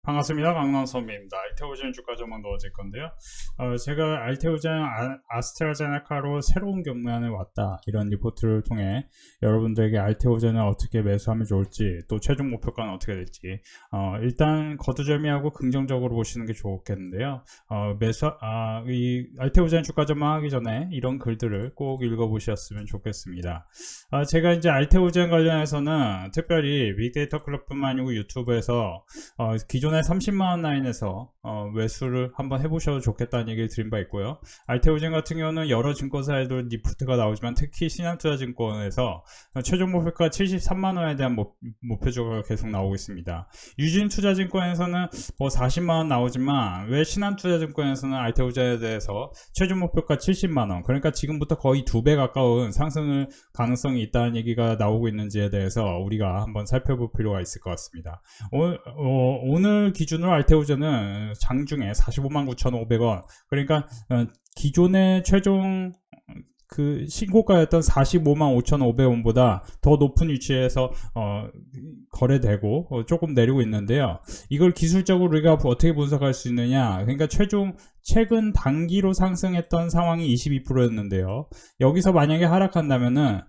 반갑습니다. 강남선배입니다. 알테오젠 주가 전망 넣어질 건데요. 제가 알테오젠 아스트라제네카로 새로운 경로안에 왔다, 이런 리포트를 통해 여러분들에게 알테오젠을 어떻게 매수하면 좋을지, 또 최종 목표가는 어떻게 될지 일단 거두절미하고 긍정적으로 보시는 게 좋겠는데요. 이 알테오젠 주가 전망하기 전에 이런 글들을 꼭 읽어보셨으면 좋겠습니다. 제가 이제 알테오젠 관련해서는 특별히 빅데이터 클럽뿐만 아니고 유튜브에서 기존의 30만원 라인에서 매수를 한번 해보셔도 좋겠다는 얘기를 드린 바 있고요. 알테오젠 같은 경우는 여러 증권사에도 리포트가 나오지만 특히 신한투자증권에서 최종 목표가 73만원에 대한 목표주가가 계속 나오고 있습니다. 유진투자증권에서는 뭐 40만원 나오지만 왜 신한투자증권에서는 알테오젠에 대해서 최종 목표가 70만원, 그러니까 지금부터 거의 2배 가까운 상승을 가능성이 있다는 얘기가 나오고 있는지에 대해서 우리가 한번 살펴볼 필요가 있을 것 같습니다. 오늘 기준으로 알테오젠은 장중에 459,500원, 그러니까 기존의 최종 그 신고가였던 455,500원보다 더 높은 위치에서 거래되고 조금 내리고 있는데요. 이걸 기술적으로 우리가 어떻게 분석할 수 있느냐, 그러니까 최근 단기로 상승했던 상황이 22%였는데요 여기서 만약에 하락한다면은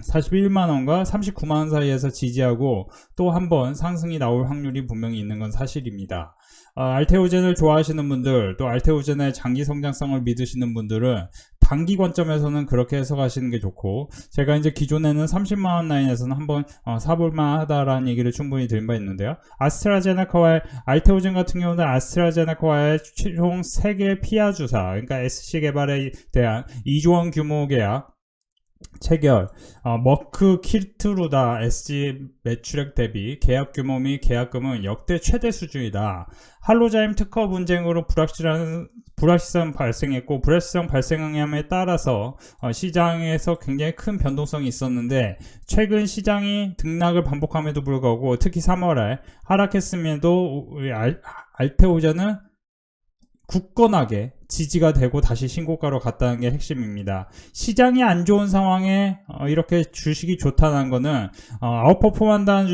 41만원과 39만원 사이에서 지지하고 또 한 번 상승이 나올 확률이 분명히 있는 건 사실입니다. 알테오젠을 좋아하시는 분들, 또 알테오젠의 장기 성장성을 믿으시는 분들은 단기 관점에서는 그렇게 해석하시는 게 좋고, 제가 이제 기존에는 30만원 라인에서는 한번 사볼만 하다라는 얘기를 충분히 드린 바 있는데요. 알테오젠 같은 경우는 아스트라제네카와의 최종 3개 피아 주사, 그러니까 SC 개발에 대한 2조원 규모 계약 체결, 머크 키트루다 SG 매출액 대비 계약 규모 및 계약금은 역대 최대 수준이다. 할로자임 특허 분쟁으로 불확실성 발생했고, 불확실성 발생함에 따라서 시장에서 굉장히 큰 변동성이 있었는데, 최근 시장이 등락을 반복함에도 불구하고 특히 3월에 하락했음에도 알테오젠은 굳건하게 지지가 되고 다시 신고가로 갔다는 게 핵심입니다. 시장이 안 좋은 상황에 이렇게 주식이 좋다는 거는 아웃퍼폼하는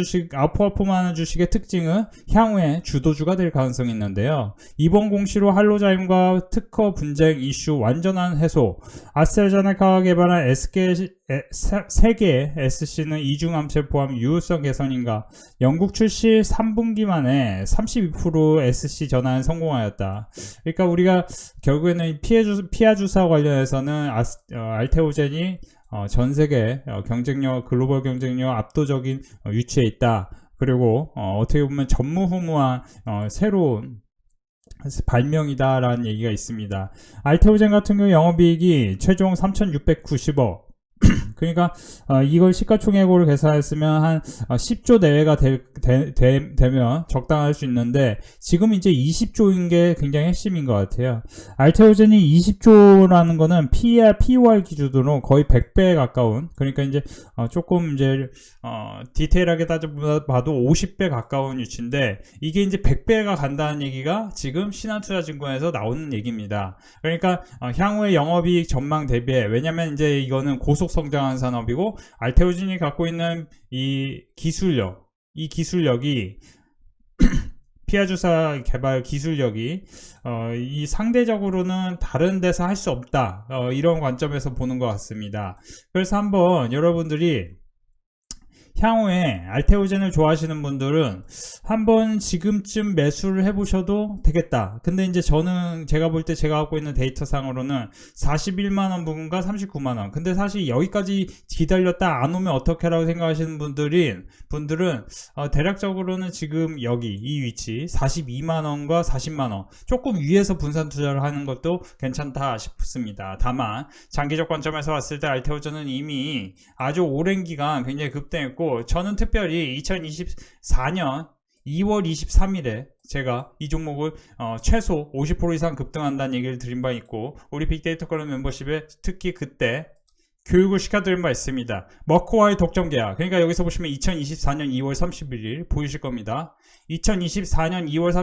주식의 특징은 향후에 주도주가 될 가능성이 있는데요. 이번 공시로 할로자임과 특허 분쟁 이슈 완전한 해소, 아스트라제네카가 개발한 3개의 SC는 이중암체 포함 유효성 개선인가, 영국 출시 3분기 만에 32% SC 전환에 성공하였다. 그러니까 우리가 결국에는 피아 주사 관련해서는 알테오젠이 전세계 글로벌 경쟁력 압도적인 위치에 있다. 그리고 어떻게 보면 전무후무한 새로운 발명이다라는 얘기가 있습니다. 알테오젠 같은 경우 영업이익이 최종 3,690억, 그러니까 이걸 시가총액으로 계산했으면 한 10조 내외가 되면 적당할 수 있는데, 지금 이제 20조인 게 굉장히 핵심인 것 같아요. 알테오젠이 20조라는 거는 PER 기준으로 거의 100배에 가까운, 그러니까 이제 조금 이제 디테일하게 따져봐도 50배 가까운 위치인데, 이게 이제 100배가 간다는 얘기가 지금 신한투자증권에서 나오는 얘기입니다. 그러니까 향후의 영업이익 전망 대비해, 왜냐면 이제 이거는 고속 성장한 산업이고, 알테오젠이 갖고 있는 이 기술력이 피아주사 개발 기술력이 이 상대적으로는 다른 데서 할 수 없다, 이런 관점에서 보는 것 같습니다. 그래서 한번 여러분들이 향후에 알테오젠을 좋아하시는 분들은 한번 지금쯤 매수를 해보셔도 되겠다. 근데 이제 제가 볼 때 제가 갖고 있는 데이터상으로는 41만원 부분과 39만원, 근데 사실 여기까지 기다렸다 안 오면 어떡해라고 생각하시는 분들은 대략적으로는 지금 여기 이 위치 42만원과 40만원 조금 위에서 분산 투자를 하는 것도 괜찮다 싶습니다. 다만 장기적 관점에서 봤을 때 알테오젠은 이미 아주 오랜 기간 굉장히 급등했고, 저는 특별히 2024년 2월 23일에 제가 이 종목을 최소 50% 이상 급등한다는 얘기를 드린 바 있고, 우리 빅데이터 클럽 멤버십에 특히 그때 교육을 시켜드린 바 있습니다. 머크와의 독점 계약, 그러니까 여기서 보시면 2024년 2월 31일 보이실 겁니다. 2024년 2월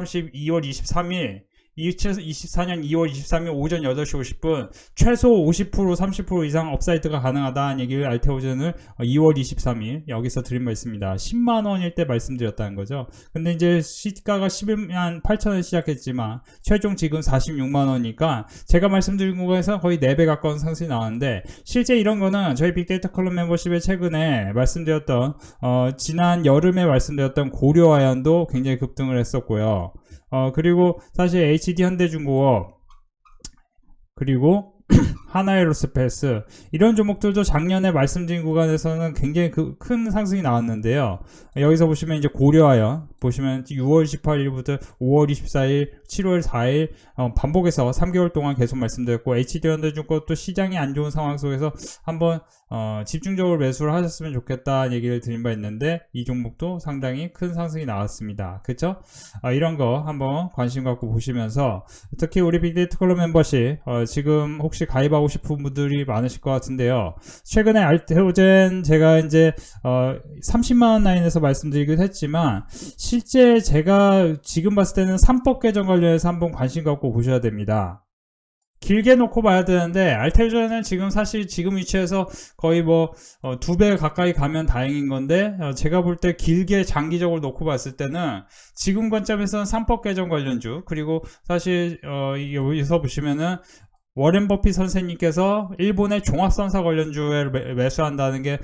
23일 2024년 2월 23일 오전 8시 50분 최소 50% 30% 이상 업사이드가 가능하다는 얘기를 알테오젠을 2월 23일 여기서 드린 바 있습니다. 10만원일 때 말씀드렸다는 거죠. 근데 이제 시가가 11만 8천원 시작했지만 최종 지금 46만원이니까 제가 말씀드린 거에서 거의 4배 가까운 상승이 나왔는데, 실제 이런 거는 저희 빅데이터 클럽 멤버십에 최근에 말씀드렸던 지난 여름에 말씀드렸던 고려아연도 굉장히 급등을 했었고요. 그리고 사실 HD 현대중공업 그리고 하나에로스페이스 이런 종목들도 작년에 말씀드린 구간에서는 굉장히 큰 상승이 나왔는데요. 여기서 보시면 이제 고려아연 보시면 6월 18일부터 5월 24일 7월 4일 반복해서 3개월 동안 계속 말씀드렸고, HD현대중공업도 시장이 안 좋은 상황 속에서 한번 집중적으로 매수를 하셨으면 좋겠다 얘기를 드린 바 있는데, 이 종목도 상당히 큰 상승이 나왔습니다. 그쵸? 이런 거 한번 관심 갖고 보시면서, 특히 우리 빅데이터 클럽 멤버십 지금 혹시 가입하고 싶은 분들이 많으실 것 같은데요. 최근에 알테오젠 제가 이제 30만원 라인에서 말씀드리기도 했지만, 실제 제가 지금 봤을 때는 3법 개정 관련해서 한번 관심 갖고 보셔야 됩니다. 길게 놓고 봐야 되는데, 알테오젠은 지금 사실 지금 위치에서 거의 뭐 2배 가까이 가면 다행인 건데, 제가 볼 때 길게 장기적으로 놓고 봤을 때는 지금 관점에서는 3법 개정 관련주, 그리고 사실 여기서 보시면은 워렌 버핏 선생님께서 일본의 종합선사 관련주에 매수한다는 게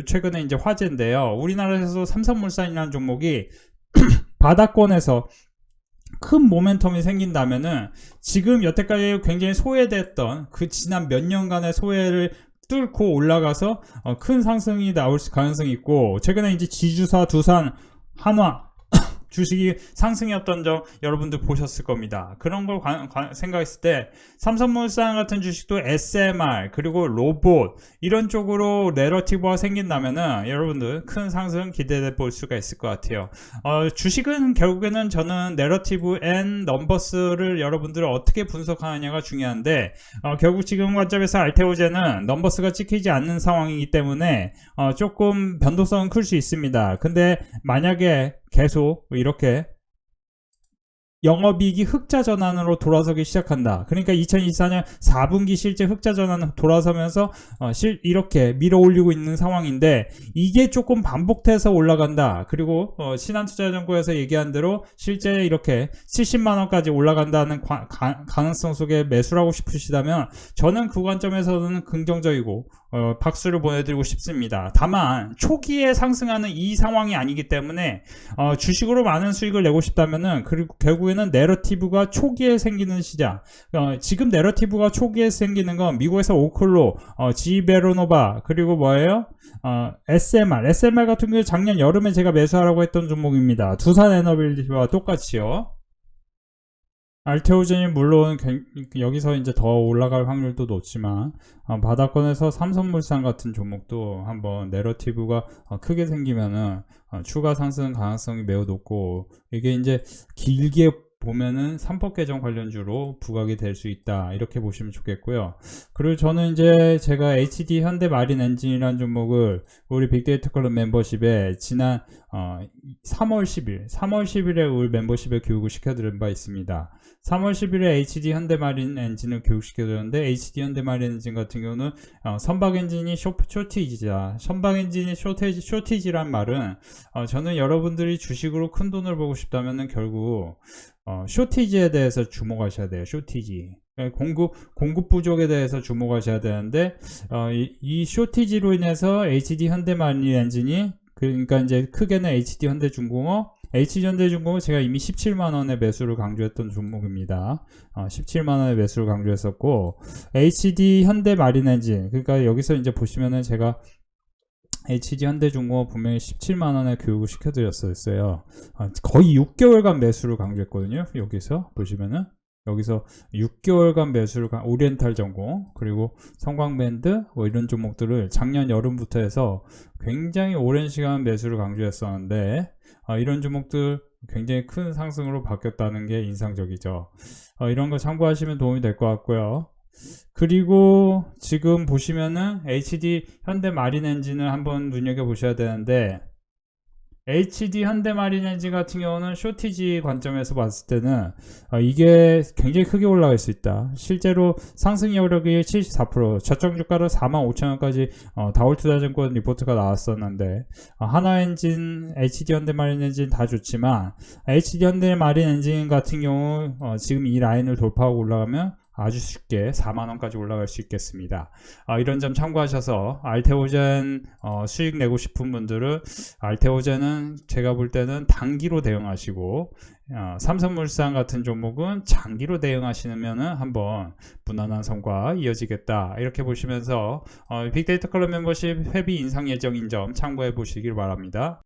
최근에 이제 화제인데요. 우리나라에서도 삼성물산이라는 종목이 바닥권에서 큰 모멘텀이 생긴다면은 지금 여태까지 굉장히 소외됐던 그 지난 몇 년간의 소외를 뚫고 올라가서 큰 상승이 나올 가능성이 있고, 최근에 이제 지주사, 두산, 한화 주식이 상승이었던 점 여러분들 보셨을 겁니다. 그런 걸 생각했을 때 삼성물산 같은 주식도 SMR 그리고 로봇 이런 쪽으로 내러티브가 생긴다면은 여러분들 큰 상승 기대해 볼 수가 있을 것 같아요. 주식은 결국에는 저는 내러티브 앤 넘버스를 여러분들이 어떻게 분석하느냐가 중요한데, 결국 지금 관점에서 알테오젠은 넘버스가 찍히지 않는 상황이기 때문에 조금 변동성은 클 수 있습니다. 근데 만약에 계속 이렇게 영업이익이 흑자 전환으로 돌아서기 시작한다. 그러니까 2024년 4분기 실제 흑자 전환 돌아서면서 이렇게 밀어 올리고 있는 상황인데, 이게 조금 반복돼서 올라간다. 그리고 신한투자정보에서 얘기한 대로 실제 이렇게 70만원까지 올라간다는 가능성 속에 매수를 하고 싶으시다면 저는 그 관점에서는 긍정적이고 박수를 보내드리고 싶습니다. 다만 초기에 상승하는 이 상황이 아니기 때문에 주식으로 많은 수익을 내고 싶다면은, 그리고 결국에는 내러티브가 초기에 생기는 시장, 지금 내러티브가 초기에 생기는 건 미국에서 오클로, 지베로노바 그리고 뭐예요? SMR 같은 경우 작년 여름에 제가 매수하라고 했던 종목입니다. 두산에너빌리티와 똑같이요. 알테오젠이 물론 여기서 이제 더 올라갈 확률도 높지만, 바닥권에서 삼성물산 같은 종목도 한번 내러티브가 크게 생기면은 추가 상승 가능성이 매우 높고, 이게 이제 길게 보면은 3법 개정 관련주로 부각이 될 수 있다, 이렇게 보시면 좋겠고요. 그리고 저는 이제 제가 HD 현대마린엔진이라는 종목을 우리 빅데이터 클럽 멤버십에 지난 3월 10일에 우리 멤버십에 교육을 시켜드린 바 있습니다. 3월 10일에 HD 현대마린엔진을 교육시켜드렸는데, HD 현대마린엔진 같은 경우는 선박엔진이 쇼티지다. 선박엔진이 쇼티지란 말은 저는 여러분들이 주식으로 큰 돈을 벌고 싶다면은 결국 쇼티지에 대해서 주목하셔야 돼요. 쇼티지. 공급 부족에 대해서 주목하셔야 되는데, 이 쇼티지로 인해서 HD 현대마린 엔진이, 그러니까 이제 크게는 HD 현대중공업, H전대중공은 제가 이미 17만원의 매수를 강조했던 종목입니다. 17만원의 매수를 강조했었고, HD 현대마린엔진, 그러니까 여기서 이제 보시면은 제가 HD 현대중공업 분명히 17만원에 교육을 시켜드렸었어요. 거의 6개월간 매수를 강조했거든요. 여기서 보시면은 여기서 6개월간 매수를 오리엔탈 전공, 그리고 성광밴드 뭐 이런 종목들을 작년 여름부터 해서 굉장히 오랜 시간 매수를 강조했었는데, 이런 종목들 굉장히 큰 상승으로 바뀌었다는 게 인상적이죠. 이런 거 참고하시면 도움이 될 것 같고요. 그리고 지금 보시면은 HD 현대마린엔진을 한번 눈여겨보셔야 되는데, HD 현대마린엔진 같은 경우는 쇼티지 관점에서 봤을 때는 이게 굉장히 크게 올라갈 수 있다. 실제로 상승 여력이 74%, 저점 주가로 45,000원까지 다올투자증권 리포트가 나왔었는데 하나엔진, HD 현대마린엔진 다 좋지만 HD 현대마린엔진 같은 경우 지금 이 라인을 돌파하고 올라가면 아주 쉽게 4만원까지 올라갈 수 있겠습니다. 이런 점 참고하셔서 알테오젠 수익 내고 싶은 분들은 알테오젠은 제가 볼 때는 단기로 대응하시고 삼성물산 같은 종목은 장기로 대응하시면 한번 무난한 성과 이어지겠다 이렇게 보시면서 빅데이터 클럽 멤버십 회비 인상 예정인 점 참고해 보시길 바랍니다.